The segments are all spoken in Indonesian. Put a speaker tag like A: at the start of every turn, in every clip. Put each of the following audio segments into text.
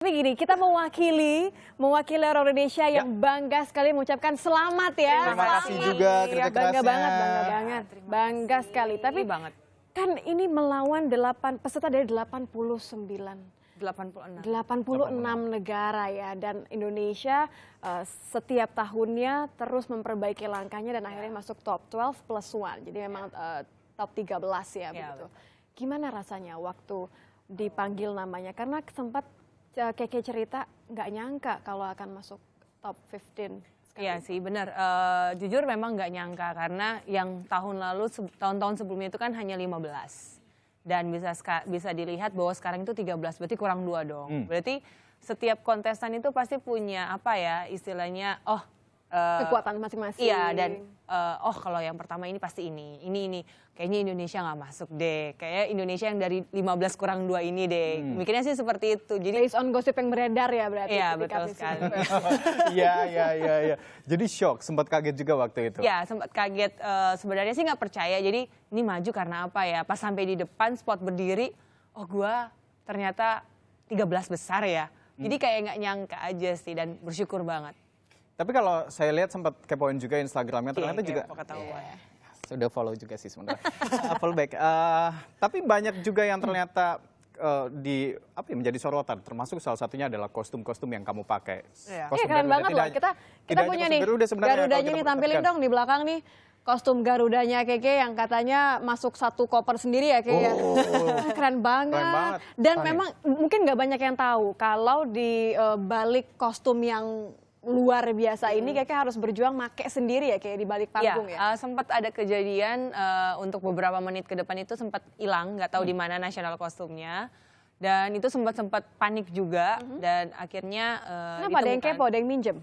A: Tapi gini, kita mewakili orang Indonesia yang bangga sekali mengucapkan selamat ya.
B: Terima kasih juga kerja kerasnya.
A: Bangga banget. Bangga sekali. Tapi kan ini melawan peserta dari 86 negara ya. Dan Indonesia setiap tahunnya terus memperbaiki langkahnya dan akhirnya masuk top 12 plus 1. Jadi memang top 13 ya begitu. Gimana rasanya waktu dipanggil namanya? Karena sempat Keke cerita nggak nyangka kalau akan masuk top 15.
C: Iya sih benar, jujur memang nggak nyangka karena yang tahun lalu, tahun-tahun sebelumnya itu kan hanya 15. Dan bisa dilihat bahwa sekarang itu 13, berarti kurang 2 dong. Berarti setiap kontestan itu pasti punya apa ya istilahnya,
A: kekuatan masing-masing.
C: Iya dan kalau yang pertama ini pasti ini. Kayaknya Indonesia nggak masuk deh. Kayak Indonesia yang dari 15 kurang 2 ini deh. Mikirnya sih seperti itu. Jadi
A: based on gosip yang beredar ya berarti.
C: Iya betul sekali.
B: Iya. Jadi shock, sempat kaget juga waktu itu.
C: Ya sempat kaget. Sebenarnya sih nggak percaya. Jadi ini maju karena apa ya? Pas sampai di depan spot berdiri, gua ternyata 13 besar ya. Jadi kayak nggak nyangka aja sih dan bersyukur banget.
B: Tapi kalau saya lihat sempat kepoin juga Instagramnya, ternyata juga sudah follow juga sih sebenarnya. Follow back. Tapi banyak juga yang ternyata menjadi sorotan, termasuk salah satunya adalah kostum-kostum yang kamu pakai.
A: Iya keren banget loh. Kita punya nih Garudanya nih, tampilin dong di belakang nih. Kostum Garudanya Keke yang katanya masuk satu koper sendiri ya Keke. Keren banget. Dan memang mungkin nggak banyak yang tahu kalau di balik kostum yang luar biasa ini Keke harus berjuang make sendiri ya kayak di balik panggung ya.
C: Sempat ada kejadian untuk beberapa menit ke depan itu sempat hilang, nggak tahu di mana nasional kostumnya. Dan itu sempat panik juga dan akhirnya
A: kenapa ada yang kepo, ada yang minjem?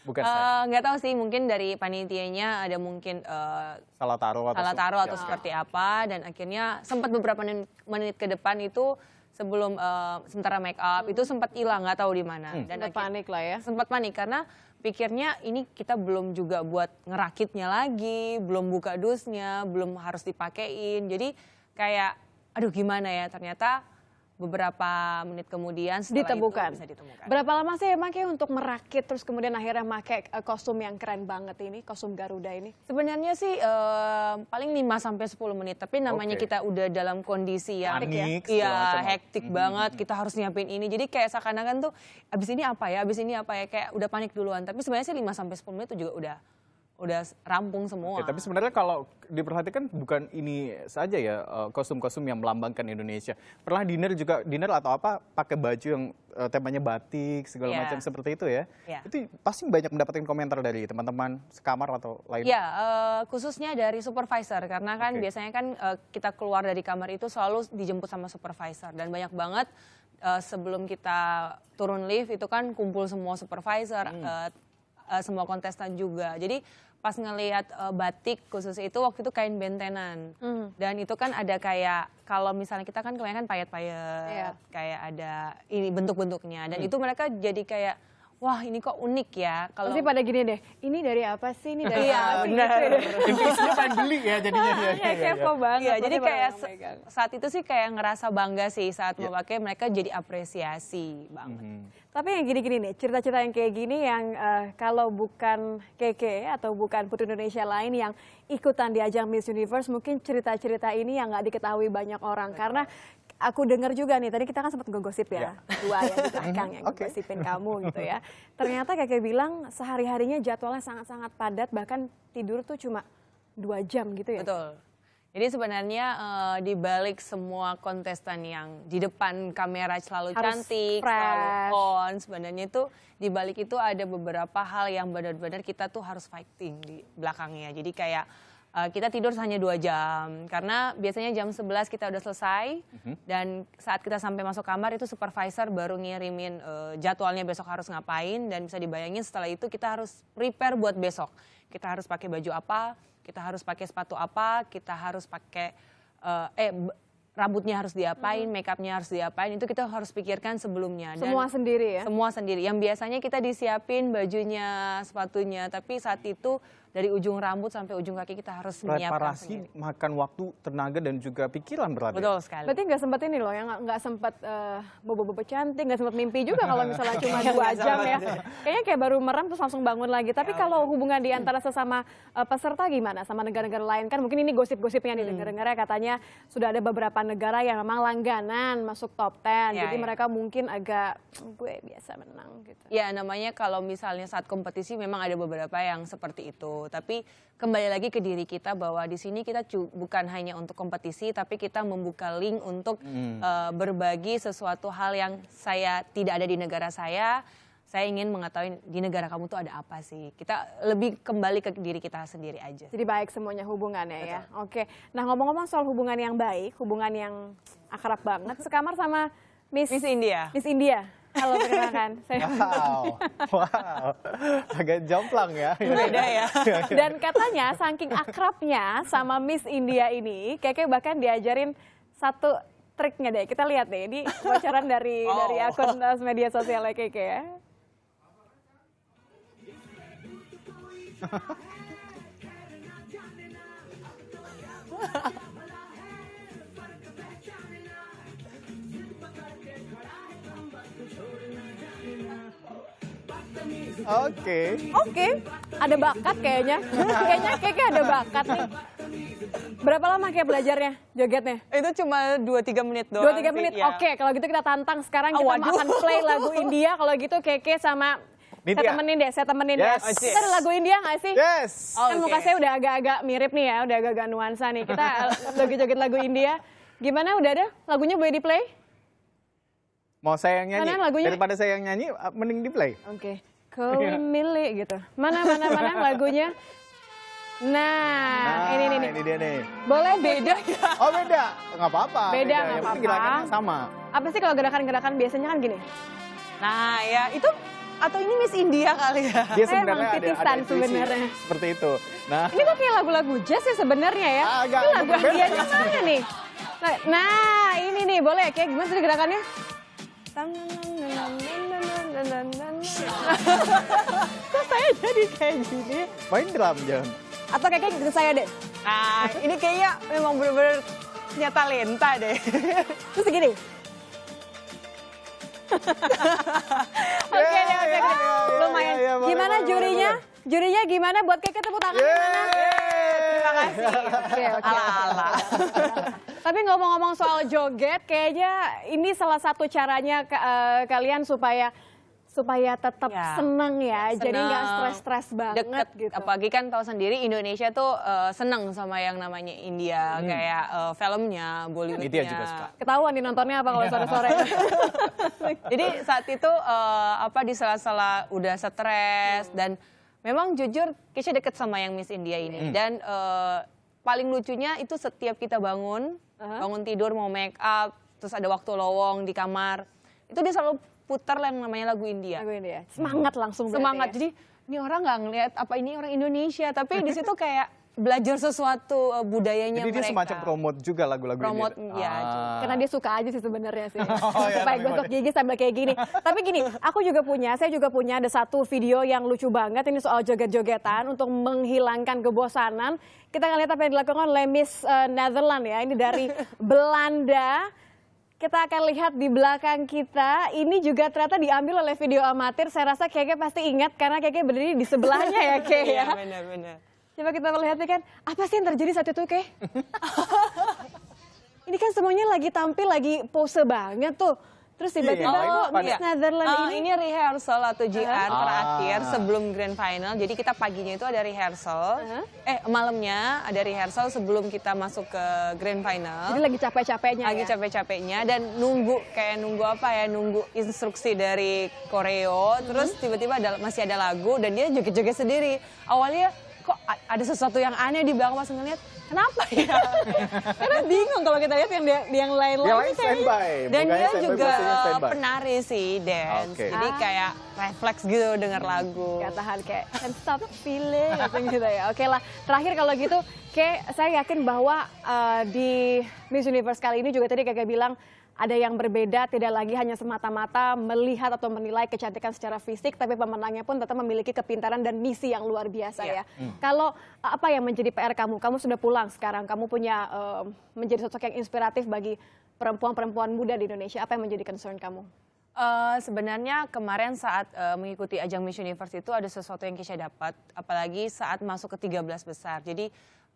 B: Bukan saya.
C: Nggak tahu sih, mungkin dari panitianya ada mungkin
B: salah taruh
C: atau seperti apa, dan akhirnya sempat beberapa menit ke depan itu sebelum sementara make up itu sempat hilang, nggak tahu di mana. Dan
A: sempat panik lah ya.
C: Sempat panik karena pikirnya ini kita belum juga buat ngerakitnya lagi, belum buka dusnya, belum harus dipakein. Jadi kayak aduh gimana ya, ternyata beberapa menit kemudian setelah
A: ditemukan.
C: Itu bisa ditemukan.
A: Berapa lama sih emangnya untuk merakit terus kemudian akhirnya pakai kostum yang keren banget ini, kostum Garuda ini?
C: Sebenarnya sih paling 5-10 menit, tapi namanya kita udah dalam kondisi yang hektik banget, kita harus nyiapin ini. Jadi kayak seakan-akan tuh abis ini apa ya, kayak udah panik duluan. Tapi sebenarnya sih 5-10 menit itu juga udah rampung semua.
B: Tapi sebenarnya kalau diperhatikan bukan ini saja ya kostum-kostum yang melambangkan Indonesia. Pernah dinner atau apa pakai baju yang temanya batik segala macam seperti itu ya. Itu pasti banyak mendapatkan komentar dari teman-teman sekamar atau lain.
C: Ya, khususnya dari supervisor karena kan biasanya kan kita keluar dari kamar itu selalu dijemput sama supervisor dan banyak banget sebelum kita turun lift itu kan kumpul semua supervisor, semua kontestan juga. Jadi pas ngelihat batik khusus itu waktu itu kain bentenan dan itu kan ada kayak kalau misalnya kita kan kebanyakan payet-payet kayak ada ini bentuk-bentuknya dan itu mereka jadi kayak wah ini kok unik ya. Kalau
A: pasti pada gini deh, ini dari apa sih, ini dari apa sih?
C: Benar.
B: Intinya pengen beli ya jadinya.
A: Kepo banget.
C: Iya, jadi kayak saat itu sih kayak ngerasa bangga sih saat memakai, mereka jadi apresiasi banget.
A: Tapi yang gini-gini nih, cerita-cerita yang kayak gini yang kalau bukan Keke atau bukan Putri Indonesia lain yang ikutan di ajang Miss Universe, mungkin cerita-cerita ini yang nggak diketahui banyak orang. Karena aku dengar juga nih, tadi kita kan sempat ngegosip ya, dua ya di belakang yang ngegosipin kamu gitu ya. Ternyata Keke bilang sehari-harinya jadwalnya sangat-sangat padat, bahkan tidur tuh cuma 2 jam gitu ya?
C: Betul. Jadi sebenarnya di balik semua kontestan yang di depan kamera selalu
A: harus
C: cantik, selalu on, sebenarnya itu di balik itu ada beberapa hal yang benar-benar kita tuh harus fighting di belakangnya. Jadi kayak kita tidur hanya 2 jam karena biasanya jam 11 kita udah selesai dan saat kita sampai masuk kamar itu supervisor baru ngirimin jadwalnya besok harus ngapain dan bisa dibayangin setelah itu kita harus prepare buat besok. Kita harus pakai baju apa, kita harus pakai sepatu apa, kita harus pakai rambutnya harus diapain, make upnya harus diapain, itu kita harus pikirkan sebelumnya. Dan
A: semua sendiri ya?
C: Semua sendiri. Yang biasanya kita disiapin bajunya, sepatunya, tapi saat itu dari ujung rambut sampai ujung kaki kita harus menyiapkan sendiri.
B: Preparasi, makan waktu, tenaga dan juga pikiran berarti.
C: Betul sekali.
A: Berarti nggak sempat ini loh, yang nggak sempat bobo-bobo cantik, nggak sempat mimpi juga kalau misalnya cuma 2 jam ya. Kayaknya kayak baru merem terus langsung bangun lagi. Tapi kalau hubungan di antara sesama peserta gimana sama negara-negara lain? Kan mungkin ini gosip-gosipnya nih, negara-negara katanya sudah ada beberapa negara yang memang langganan masuk top 10. Jadi mereka mungkin agak gue biasa menang gitu.
C: Ya namanya kalau misalnya saat kompetisi memang ada beberapa yang seperti itu. Tapi kembali lagi ke diri kita bahwa di sini kita bukan hanya untuk kompetisi, tapi kita membuka link untuk berbagi sesuatu hal yang saya tidak ada di negara saya. Saya ingin mengetahui di negara kamu tuh ada apa sih. Kita lebih kembali ke diri kita sendiri aja.
A: Jadi baik semuanya hubungannya ya. Oke. Nah ngomong-ngomong soal hubungan yang baik, hubungan yang akrab banget, sekamar sama Miss
C: India.
A: Miss India. Halo, perkenalkan.
B: Wow, agak jomplang ya.
C: Beda ya.
A: Dan katanya saking akrabnya sama Miss India ini, Keke bahkan diajarin satu triknya deh. Kita lihat deh, ini bocoran dari akun media sosialnya Keke ya. Oke, ada bakat kayaknya. Kayaknya Keke ada bakat nih. Berapa lama kayak belajarnya, jogetnya?
C: Itu cuma 2-3 menit doang.
A: 2-3 menit,
C: sih, ya.
A: Oke, kalau gitu kita tantang sekarang kita akan play lagu India. Kalau gitu Keke sama saya temenin deh. Kita ada lagu India nggak sih?
B: Yes.
A: Kan muka saya udah agak-agak mirip nih ya, udah agak-agak nuansa nih. Kita joget-joget lagu India. Gimana, udah ada? Lagunya boleh di play?
B: Mau saya yang nyanyi?
A: Mana lagunya?
B: Daripada saya yang nyanyi, mending di play.
A: Oke. Kau milik gitu. Mana lagunya? Nah, ini
B: dia nih.
A: Boleh beda ya?
B: Oh beda, nggak apa-apa.
A: Beda, nggak
B: yang penting
A: apa-apa.
B: gerakannya sama.
A: Apa sih kalau gerakan-gerakan biasanya kan gini?
C: Nah ya itu, atau ini Miss India kali ya?
B: Dia
A: Saya
B: sebenarnya
A: emang
B: ada
A: titisan
B: intuisi
A: sebenarnya.
B: seperti itu. Nah,
A: Ini kok kayak lagu-lagu jazz ya sebenarnya ya?
B: Agak
A: Ini lagu
B: berbeda.
A: Indianya mana nih? Nah, ini nih boleh kayak gimana sih gerakannya? Kok saya jadi kayak gini?
B: main drum jangan.
A: Atau kayak gitu saya deh.
C: Nah ini kayaknya memang bener-bener punya talenta deh.
A: Terus gini. Oke. Lumayan. Gimana jurinya? Jurinya gimana? Buat Keke tepuk tangan gimana?
C: Terima kasih.
A: Oke.
C: Ala-ala.
A: Tapi ngomong-ngomong soal joget, kayaknya ini salah satu caranya kalian supaya tetap senang ya. Jadi nggak stres-stres banget
C: Deket,
A: gitu.
C: apalagi kan tahu sendiri Indonesia tuh seneng sama yang namanya India, kayak filmnya, Bollywoodnya.
B: Dia juga suka.
A: Ketahuan nih nontonnya apa kalau sore-sore.
C: Jadi saat itu di sela-sela udah stres dan memang jujur Kesha deket sama yang Miss India ini dan paling lucunya itu setiap kita bangun tidur mau make up terus ada waktu lowong di kamar itu dia selalu putar yang namanya lagu India.
A: Lagu India. Semangat langsung.
C: Semangat.
A: Ya?
C: Jadi ini orang nggak ngeliat apa ini orang Indonesia tapi di situ kayak belajar sesuatu budayanya
B: Jadi
C: mereka.
B: dia semacam promote juga lagu-lagu
C: Promote,
B: ini.
C: ya.
A: Karena dia suka aja sih sebenarnya sih.
B: Ya,
A: Supaya gosok gigi sambil kayak gini. Tapi gini, saya juga punya ada satu video yang lucu banget. Ini soal joget-jogetan untuk menghilangkan kebosanan. Kita akan lihat apa yang dilakukan oleh Miss Netherlands ya. Ini dari Belanda. Kita akan lihat di belakang kita. Ini juga ternyata diambil oleh video amatir. Saya rasa Keke pasti ingat karena Keke berdiri di sebelahnya ya Keke ya.
C: Iya benar-benar.
A: Coba kita perlihatkan, apa sih yang terjadi saat itu, Ke? Ini kan semuanya lagi tampil, lagi pose banget tuh. Terus tiba-tiba Miss Netherlands
C: ini rehearsal atau GR terakhir sebelum grand final. Jadi kita paginya itu ada rehearsal, malamnya ada rehearsal sebelum kita masuk ke grand final.
A: Jadi lagi capek-capeknya
C: Lagi capek-capeknya dan nunggu instruksi dari koreo. Terus tiba-tiba masih ada lagu dan dia joget-joget sendiri. Awalnya kok ada sesuatu yang aneh di belakang pas ngeliat, kenapa ya? Karena bingung kalau kita lihat yang lain-lain
B: standby.
C: Dan dia juga penari sih, dance. Jadi kayak refleks gitu denger lagu.
A: Gak tahan kayak, can't stop feeling, gitu ya. Oke lah, terakhir kalau gitu, saya yakin bahwa di Miss Universe kali ini juga tadi Kakak bilang, ada yang berbeda, tidak lagi hanya semata-mata melihat atau menilai kecantikan secara fisik, tapi pemenangnya pun tetap memiliki kepintaran dan misi yang luar biasa ya. Kalau apa yang menjadi PR kamu? Kamu sudah pulang sekarang, kamu punya menjadi sosok yang inspiratif bagi perempuan-perempuan muda di Indonesia. Apa yang menjadi concern kamu?
C: Sebenarnya kemarin saat mengikuti ajang Miss Universe itu ada sesuatu yang Kesha dapat, apalagi saat masuk ke 13 besar. Jadi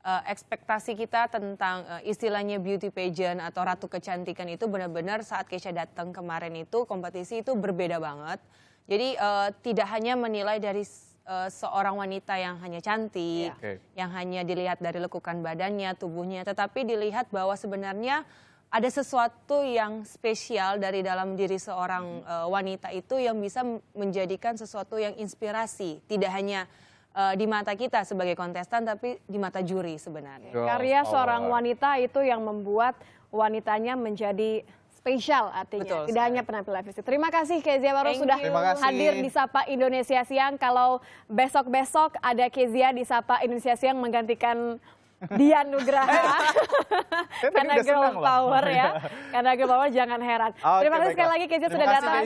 C: ekspektasi kita tentang istilahnya beauty pageant atau ratu kecantikan itu benar-benar saat Kesha datang kemarin itu kompetisi itu berbeda banget. Jadi tidak hanya menilai dari seorang wanita yang hanya cantik, yang hanya dilihat dari lekukan badannya, tubuhnya, tetapi dilihat bahwa sebenarnya ada sesuatu yang spesial dari dalam diri seorang wanita itu yang bisa menjadikan sesuatu yang inspirasi, tidak hanya di mata kita sebagai kontestan, tapi di mata juri sebenarnya.
A: Karya seorang wanita itu yang membuat wanitanya menjadi spesial artinya.
C: Betul,
A: tidak hanya penampilan fisik. Terima kasih Kezia Barros sudah hadir di Sapa Indonesia Siang. Kalau besok-besok ada Kezia di Sapa Indonesia Siang menggantikan Dian Nugraha. Karena girl power ya. Karena girl power jangan heran. Terima kasih sekali lagi Kezia sudah datang.